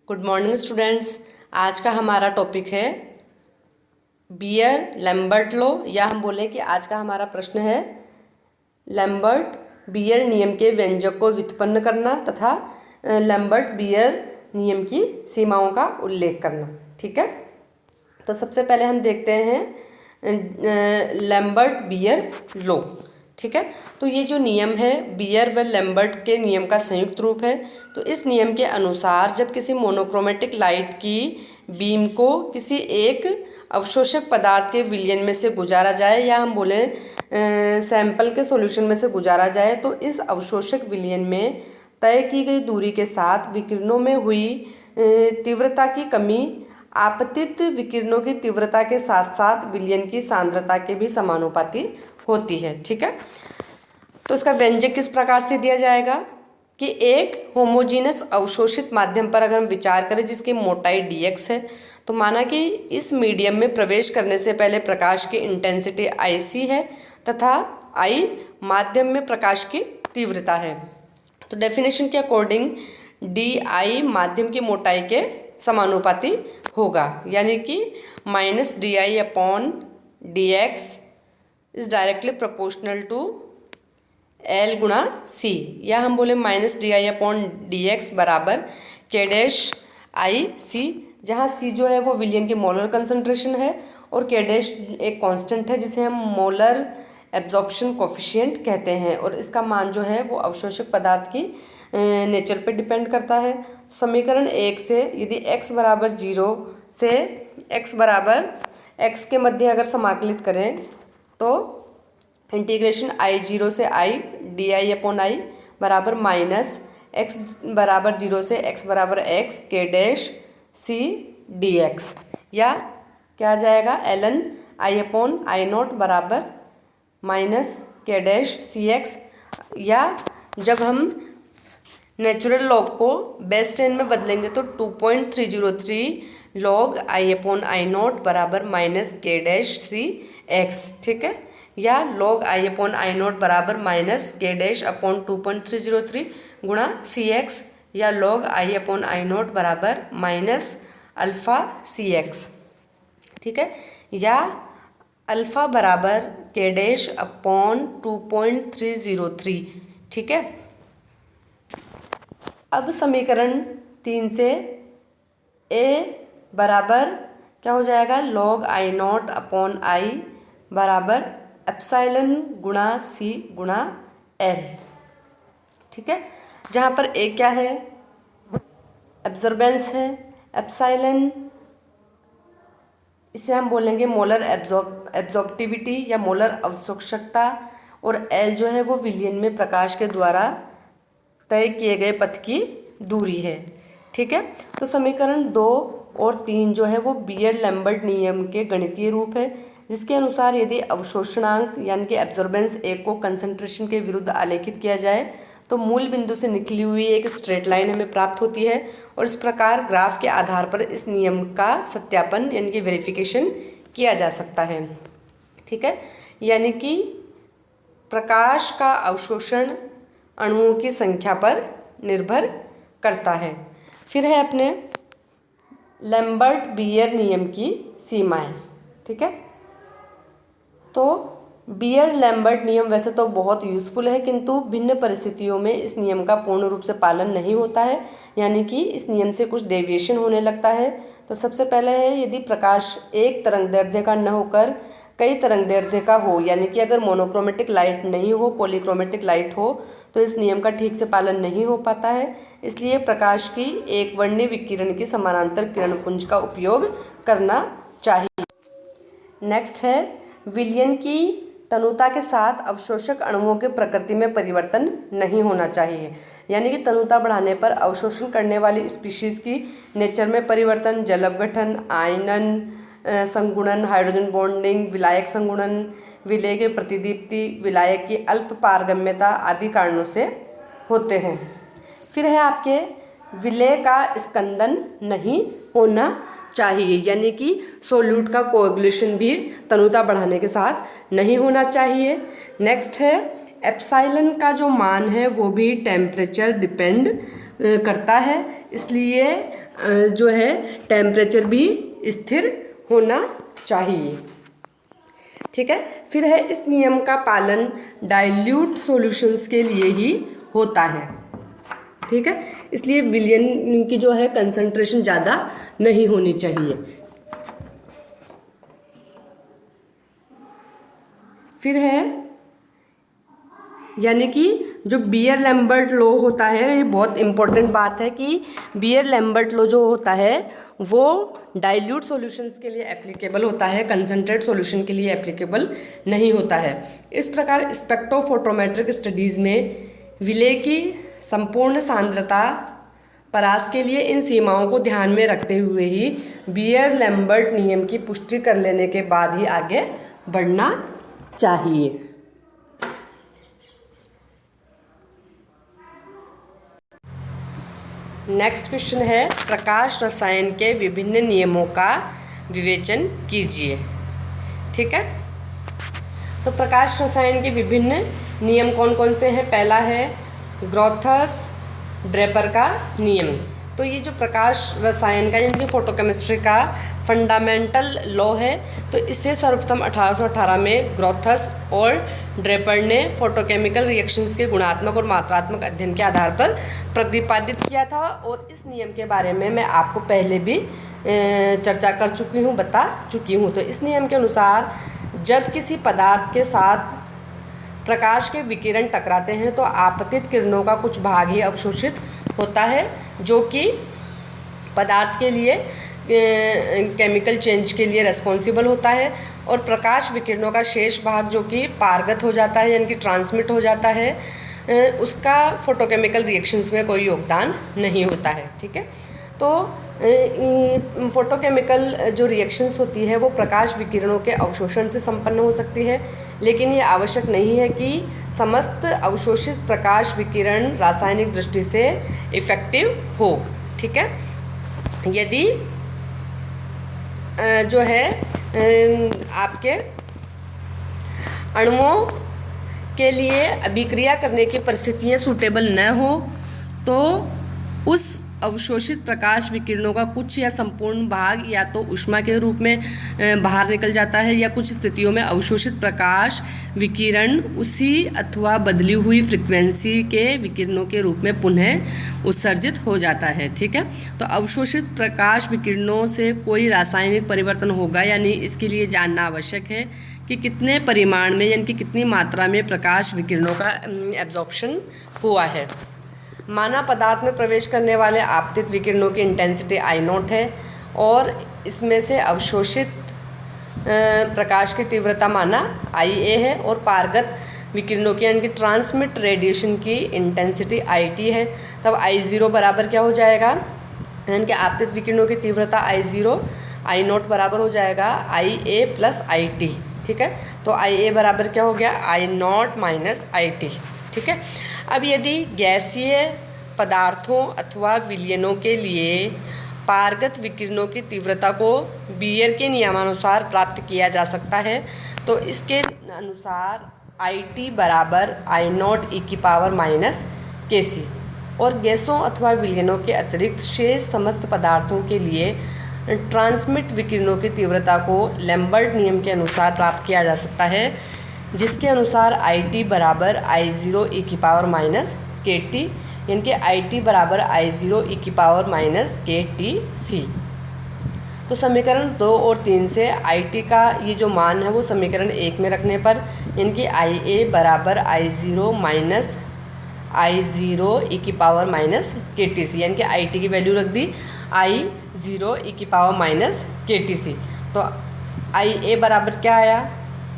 Good morning students. आज का हमारा टॉपिक है बियर लैम्बर्ट लॉ, या हम बोलें कि आज का हमारा प्रश्न है लैम्बर्ट बियर नियम के व्यंजक को व्युत्पन्न करना तथा लैम्बर्ट बियर नियम की सीमाओं का उल्लेख करना। ठीक है, तो सबसे पहले हम देखते हैं लैम्बर्ट बियर लॉ। ठीक है, तो ये जो नियम है बियर व लैम्बर्ट के नियम का संयुक्त रूप है। तो इस नियम के अनुसार जब किसी मोनोक्रोमेटिक लाइट की बीम को किसी एक अवशोषक पदार्थ के विलयन में से गुजारा जाए, या हम बोलें सैंपल के सॉल्यूशन में से गुजारा जाए, तो इस अवशोषक विलयन में तय की गई दूरी के साथ विकिरणों में हुई तीव्रता की कमी आपतित विकिरणों की तीव्रता के साथ साथ विलयन की सांद्रता के भी समानुपाती होती है। ठीक है, तो इसका व्यंजक किस प्रकार से दिया जाएगा कि एक होमोजीनस अवशोषित माध्यम पर अगर हम विचार करें जिसकी मोटाई dx है, तो माना कि इस मीडियम में प्रवेश करने से पहले प्रकाश की इंटेंसिटी IC है तथा I माध्यम में प्रकाश की तीव्रता है। तो डेफिनेशन के अकॉर्डिंग DI माध्यम की मोटाई के समानुपाती होगा, यानी कि -DI/dx is directly proportional to L गुणा C, या हम बोले -DI/dx बराबर K'(IC), जहाँ C जो है वो विलयन की मोलर कंसंट्रेशन है और K' एक कांस्टेंट है जिसे हम मोलर एब्जॉर्प्शन कोफिशिएंट कहते हैं, और इसका मान जो है वो अवशोषक पदार्थ की नेचर पे डिपेंड करता है। समीकरण 1 से यदि x बराबर 0 से x बराबर x के मध्य अगर समाकलित करें तो इंटीग्रेशन I0 से I DI/I बराबर -x बराबर 0 से x बराबर x K'(C) dx, या क्या आ जाएगा ln I/I0 बराबर -K'(CX), या जब हम नेचुरल लॉग को बेस 10 में बदलेंगे तो 2.303 log I/I0 बराबर -K'(CX). ठीक है, या log I/I0 बराबर -K'(2.303 गुणा CX), या log I/I0 बराबर -αCX। ठीक है, या अल्फ़ा बराबर K'(2.303). ठीक है, अब समीकरण 3 से A बराबर क्या हो जाएगा log I0/I बराबर एप्सिलॉन गुणा C गुणा L। ठीक है, जहाँ पर A क्या है, एब्जॉर्बेंस है, एप्सिलॉन इसे हम बोलेंगे मोलर एब्जॉर्प्टिविटी या मोलर अवशोषकता, और L जो है वो विलयन में प्रकाश के द्वारा तय किए गए पथ की दूरी है। ठीक है, तो समीकरण 2 और 3 जो है वो बियर लैम्बर्ट नियम के गणितीय रूप है, जिसके अनुसार यदि अवशोषणांक यानी कि एब्जॉर्बेंस A को कंसंट्रेशन के विरुद्ध आलेखित किया जाए तो मूल बिंदु से निकली हुई एक स्ट्रेट लाइन हमें प्राप्त होती है, और इस प्रकार ग्राफ के आधार पर इस नियम का सत्यापन यानी कि वेरिफिकेशन किया जा सकता है। ठीक है, यानी कि प्रकाश का अवशोषण अणुओं की संख्या पर निर्भर करता है। फिर है अपने लैम्बर्ट बियर नियम की सीमाएं। ठीक है, तो बियर लैम्बर्ट नियम वैसे तो बहुत यूज़फुल है, किंतु भिन्न परिस्थितियों में इस नियम का पूर्ण रूप से पालन नहीं होता है, यानी कि इस नियम से कुछ डेविएशन होने लगता है। तो सबसे पहले है यदि प्रकाश एक तरंगदैर्ध्य का न होकर कई तरंगदैर्ध्य का हो, यानी कि अगर मोनोक्रोमेटिक लाइट नहीं हो पॉलीक्रोमेटिक लाइट हो, तो इस नियम का ठीक से पालन नहीं हो पाता है। इसलिए प्रकाश की एक वर्णीय विकिरण की समानांतर किरणपुंज का उपयोग करना चाहिए। नेक्स्ट है विलयन की तनुता के साथ अवशोषक अणुओं के प्रकृति में परिवर्तन नहीं होना चाहिए, यानी कि तनुता बढ़ाने पर अवशोषण करने वाली स्पीशीज की नेचर में परिवर्तन, जल अपघटन, आयनन संगुणन, हाइड्रोजन बॉन्डिंग, विलायक संगुणन, विलेय की प्रतिदीप्ति, विलायक की अल्प पारगम्यता आदि कारणों से होते हैं। फिर है आपके विलेय का स्कंदन नहीं होना चाहिए, यानी कि सोल्यूट का कोएगुलेशन भी तनुता बढ़ाने के साथ नहीं होना चाहिए। नेक्स्ट है एप्सिलॉन का जो मान है वो भी टेम्परेचर डिपेंड करता है, इसलिए जो है टेम्परेचर भी स्थिर होना चाहिए। ठीक है। फिर है इस नियम का पालन डाइल्यूट सॉल्यूशंस के लिए ही होता है। ठीक है, इसलिए विलयन की जो है कंसंट्रेशन ज़्यादा नहीं होनी चाहिए। फिर है यानी कि जो बियर लैम्बर्ट लॉ होता है, ये बहुत इम्पोर्टेंट बात है कि बियर लैम्बर्ट लॉ जो होता है वो डाइल्यूट सॉल्यूशंस के लिए एप्लीकेबल होता है, कंसंट्रेट सॉल्यूशन के लिए एप्लीकेबल नहीं होता है। इस प्रकार स्पेक्ट्रोफोटोमेट्रिक स्टडीज़ में विलय की संपूर्ण सांद्रता परास के लिए इन सीमाओं को ध्यान में रखते हुए ही बियर लैम्बर्ट नियम की पुष्टि कर लेने के बाद ही आगे बढ़ना चाहिए। नेक्स्ट क्वेश्चन है, प्रकाश रसायन के विभिन्न नियमों का विवेचन कीजिए। ठीक है, तो प्रकाश रसायन के विभिन्न नियम कौन कौन से हैं? पहला है ग्रोथस ड्रेपर का नियम। तो ये जो प्रकाश रसायन का यानी कि फोटोकेमिस्ट्री का फंडामेंटल लॉ है, तो इसे सर्वप्रथम 1818 में ग्रोथस और ड्रेपर ने फोटोकेमिकल रिएक्शंस के गुणात्मक और मात्रात्मक अध्ययन के आधार पर प्रतिपादित किया था। और इस नियम के बारे में मैं आपको पहले भी चर्चा कर चुकी हूँ, बता चुकी हूँ। तो इस नियम के अनुसार जब किसी पदार्थ के साथ प्रकाश के विकिरण टकराते हैं तो आपतित किरणों का कुछ भाग ही अवशोषित होता है, जो कि पदार्थ के लिए केमिकल चेंज के लिए रेस्पॉन्सिबल होता है, और प्रकाश विकिरणों का शेष भाग जो कि पारगत हो जाता है यानी कि ट्रांसमिट हो जाता है, उसका फोटोकेमिकल रिएक्शंस में कोई योगदान नहीं होता है। ठीक है, तो फोटोकेमिकल जो रिएक्शंस होती है वो प्रकाश विकिरणों के अवशोषण से संपन्न हो सकती है, लेकिन ये आवश्यक नहीं है कि समस्त अवशोषित प्रकाश विकिरण रासायनिक दृष्टि से इफेक्टिव हो। ठीक है, यदि जो है आपके अणुओं के लिए अभिक्रिया करने की परिस्थितियाँ सूटेबल न हो तो उस अवशोषित प्रकाश विकिरणों का कुछ या संपूर्ण भाग या तो ऊष्मा के रूप में बाहर निकल जाता है, या कुछ स्थितियों में अवशोषित प्रकाश विकिरण उसी अथवा बदली हुई फ्रीक्वेंसी के विकिरणों के रूप में पुनः उत्सर्जित हो जाता है। ठीक है, तो अवशोषित प्रकाश विकिरणों से कोई रासायनिक परिवर्तन होगा या नहीं, इसके लिए जानना आवश्यक है कि कितने परिमाण में यानी कि कितनी मात्रा में प्रकाश विकिरणों का एब्जॉर्प्शन हुआ है। माना पदार्थ में प्रवेश करने वाले आपतित विकिरणों की इंटेंसिटी I0 है और इसमें से अवशोषित प्रकाश की तीव्रता माना IA है, और पारगत विकिरणों की यानी कि ट्रांसमिट रेडिएशन की इंटेंसिटी IT है। तब I0 बराबर क्या हो जाएगा, यानी कि आपतित विकिरणों की तीव्रता I0 बराबर हो जाएगा IA प्लस IT। ठीक है, तो IA बराबर क्या हो गया, I0 माइनस IT। ठीक है, अब यदि गैसीय पदार्थों अथवा विलयनों के लिए पारगत विकिरणों की तीव्रता को बियर के नियमानुसार प्राप्त किया जा सकता है, तो इसके अनुसार IT बराबर I0 e की पावर माइनस KC, और गैसों अथवा विलयनों के अतिरिक्त शेष समस्त पदार्थों के लिए ट्रांसमिट विकिरणों की तीव्रता को लैम्बर्ट नियम के अनुसार प्राप्त किया जा सकता है, जिसके अनुसार IT बराबर I0 e की पावर माइनस KT, यानी कि IT बराबर I0 e की पावर माइनस KTC। तो समीकरण 2 और 3 से IT का ये जो मान है वो समीकरण 1 में रखने पर, यानी कि IA बराबर I0 माइनस I0 e की पावर माइनस KTC, यानी कि IT की वैल्यू रख दी I0 e की पावर माइनस KTC। तो IA बराबर क्या आया,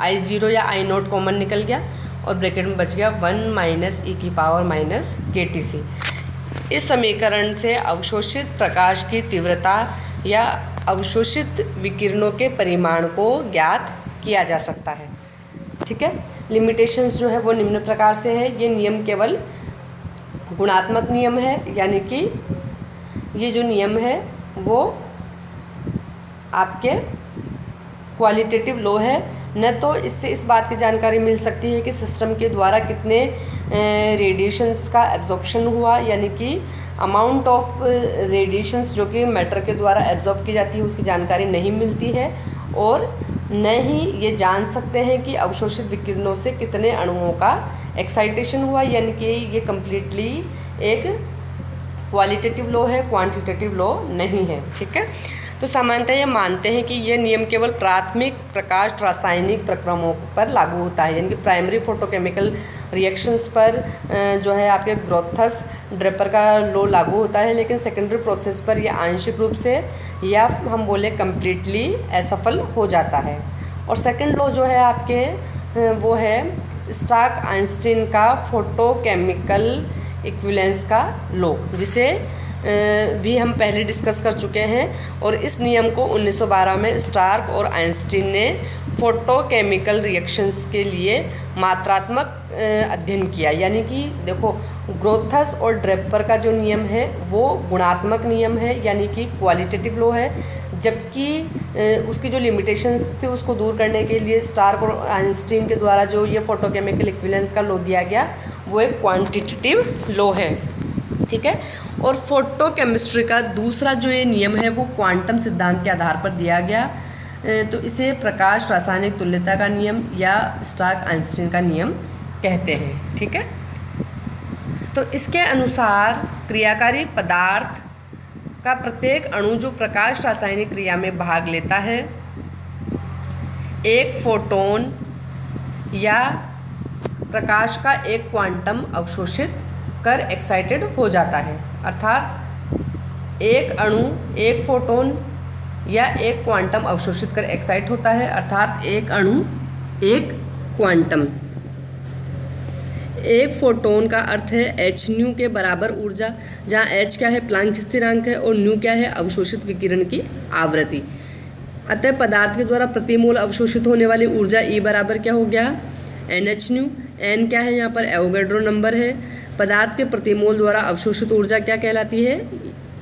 I0 या I0 कॉमन निकल गया और ब्रैकेट में बच गया 1 माइनस e की पावर माइनस KTC। इस समीकरण से अवशोषित प्रकाश की तीव्रता या अवशोषित विकिरणों के परिमाण को ज्ञात किया जा सकता है। ठीक है, लिमिटेशंस जो है वो निम्न प्रकार से है। ये नियम केवल गुणात्मक नियम है, यानी कि ये जो नियम है वो आपके क्वालिटेटिव लॉ है, न तो इससे इस बात की जानकारी मिल सकती है कि सिस्टम के द्वारा कितने रेडिएशंस का एब्जॉर्प्शन हुआ, यानी कि अमाउंट ऑफ रेडिएशंस जो कि मैटर के द्वारा एब्जॉर्ब की जाती है उसकी जानकारी नहीं मिलती है, और न ही ये जान सकते हैं कि अवशोषित विकिरणों से कितने अणुओं का एक्साइटेशन हुआ, यानी कि ये कम्प्लीटली एक क्वालिटेटिव लॉ है, क्वांटिटेटिव लॉ नहीं है। ठीक है, तो सामान्यतः ये मानते हैं कि ये नियम केवल प्राथमिक प्रकाश रासायनिक प्रक्रमों पर लागू होता है, यानी कि प्राइमरी फोटोकेमिकल रिएक्शंस पर जो है आपके ग्रोथस ड्रेपर का लॉ लागू होता है, लेकिन सेकेंडरी प्रोसेस पर यह आंशिक रूप से या हम बोले कम्प्लीटली असफल हो जाता है। और सेकंड लॉ जो है आपके वो है स्टार्क आइंस्टीन का फोटोकेमिकल इक्विवेलेंस का लॉ, जिसे भी हम पहले डिस्कस कर चुके हैं। और इस नियम को 1912 में स्टार्क और आइंस्टीन ने फोटोकेमिकल रिएक्शंस के लिए मात्रात्मक अध्ययन किया, यानी कि देखो ग्रोथस और ड्रेपर का जो नियम है वो गुणात्मक नियम है, यानी कि क्वालिटेटिव लॉ है, जबकि उसकी जो लिमिटेशंस थी उसको दूर करने के लिए स्टार्क और आइंस्टीन के द्वारा जो ये फोटोकेमिकल इक्विवेलेंस का लॉ दिया गया वो एक क्वांटिटेटिव लॉ है। ठीक है, और फोटोकेमिस्ट्री का दूसरा जो ये नियम है वो क्वांटम सिद्धांत के आधार पर दिया गया, तो इसे प्रकाश रासायनिक तुल्यता का नियम या स्टार्क आइंस्टीन का नियम कहते हैं। ठीक है, तो इसके अनुसार क्रियाकारी पदार्थ का प्रत्येक अणु जो प्रकाश रासायनिक क्रिया में भाग लेता है, एक फोटोन या प्रकाश का एक क्वांटम अवशोषित कर एक्साइटेड हो जाता है। अर्थात एक अणु एक फोटोन या एक क्वांटम अवशोषित कर एक्साइट होता है, अर्थात एक अणु एक क्वांटम। एक फोटोन का अर्थ है एच न्यू के बराबर ऊर्जा, जहाँ एच क्या है प्लांक स्थिरांक है और न्यू क्या है अवशोषित विकिरण की आवृत्ति। अतः पदार्थ के द्वारा प्रति मोल अवशोषित होने वाली ऊर्जा ई बराबर क्या हो गया एन एच न्यू। एन क्या है यहाँ पर एवोगैड्रो नंबर है। पदार्थ के प्रति मोल द्वारा अवशोषित ऊर्जा क्या कहलाती है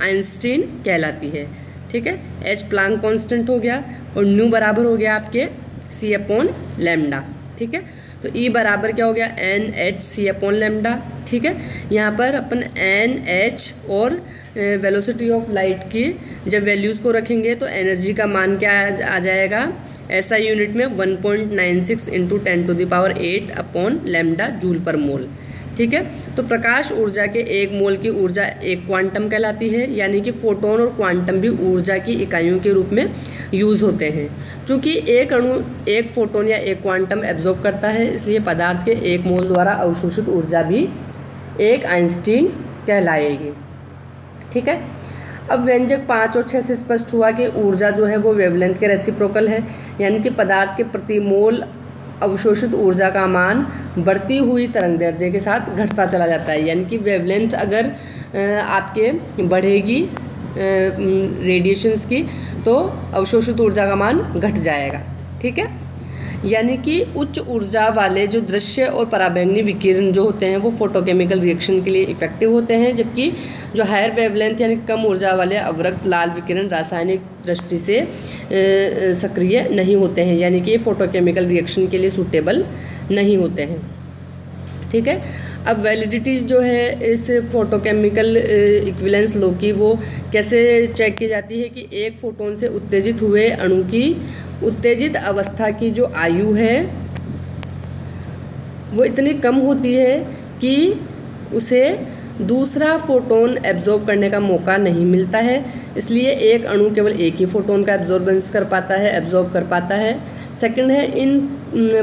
आइंस्टीन कहलाती है। ठीक है, एच प्लांक कांस्टेंट हो गया और न्यू बराबर हो गया आपके सी अपॉन लैम्डा। ठीक है, तो ई बराबर क्या हो गया N H C upon lambda. ठीक है, यहाँ पर अपन एन एच और वेलोसिटी ऑफ लाइट की जब वैल्यूज़ को रखेंगे तो एनर्जी का मान क्या आ जाएगा ऐसा यूनिट में 1.96 इंटू 10⁸ अपॉन लैम्डा जूल पर मोल। ठीक है, तो प्रकाश ऊर्जा के एक मोल की ऊर्जा एक क्वांटम कहलाती है, यानी कि फोटोन और क्वांटम भी ऊर्जा की इकाइयों के रूप में यूज़ होते हैं। चूँकि एक अणु एक फोटोन या एक क्वांटम एब्जॉर्ब करता है, इसलिए पदार्थ के एक मोल द्वारा अवशोषित ऊर्जा भी एक आइंस्टीन कहलाएगी। ठीक है, अब व्यंजक 5 और 6 से स्पष्ट हुआ कि ऊर्जा जो है वो वेवलेंथ के रेसिप्रोकल है, यानी कि पदार्थ के प्रति मोल अवशोषित ऊर्जा का मान बढ़ती हुई तरंगदैर्ध्य के साथ घटता चला जाता है। यानी कि वेवलेंथ अगर आपके बढ़ेगी रेडिएशंस की तो अवशोषित ऊर्जा का मान घट जाएगा। ठीक है, यानी कि उच्च ऊर्जा वाले जो दृश्य और पराबैंगनी विकिरण जो होते हैं वो फोटोकेमिकल रिएक्शन के लिए इफेक्टिव होते हैं, जबकि जो हायर वेवलेंथ यानी कम ऊर्जा वाले अवरक्त लाल विकिरण रासायनिक दृष्टि से सक्रिय नहीं होते हैं, यानी कि ये फोटोकेमिकल रिएक्शन के लिए सूटेबल नहीं होते हैं। ठीक है, अब वैलिडिटी जो है इस फोटोकेमिकल इक्विवेलेंस लॉ की वो कैसे चेक की जाती है कि एक फोटोन से उत्तेजित हुए अणु की उत्तेजित अवस्था की जो आयु है वो इतनी कम होती है कि उसे दूसरा फोटोन एब्जॉर्ब करने का मौका नहीं मिलता है, इसलिए एक अणु केवल एक ही फोटोन का एब्जॉर्बेंस कर पाता है, एब्जॉर्ब कर पाता है। सेकंड है इन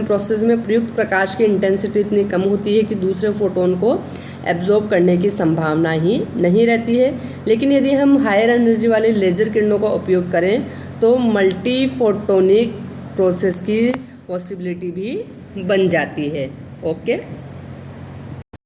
प्रोसेस में प्रयुक्त प्रकाश की इंटेंसिटी इतनी कम होती है कि दूसरे फोटोन को एब्जॉर्ब करने की संभावना ही नहीं रहती है। लेकिन यदि हम हायर एनर्जी वाले लेज़र किरणों का उपयोग करें तो मल्टी फोटोनिक प्रोसेस की पॉसिबिलिटी भी बन जाती है। ओके।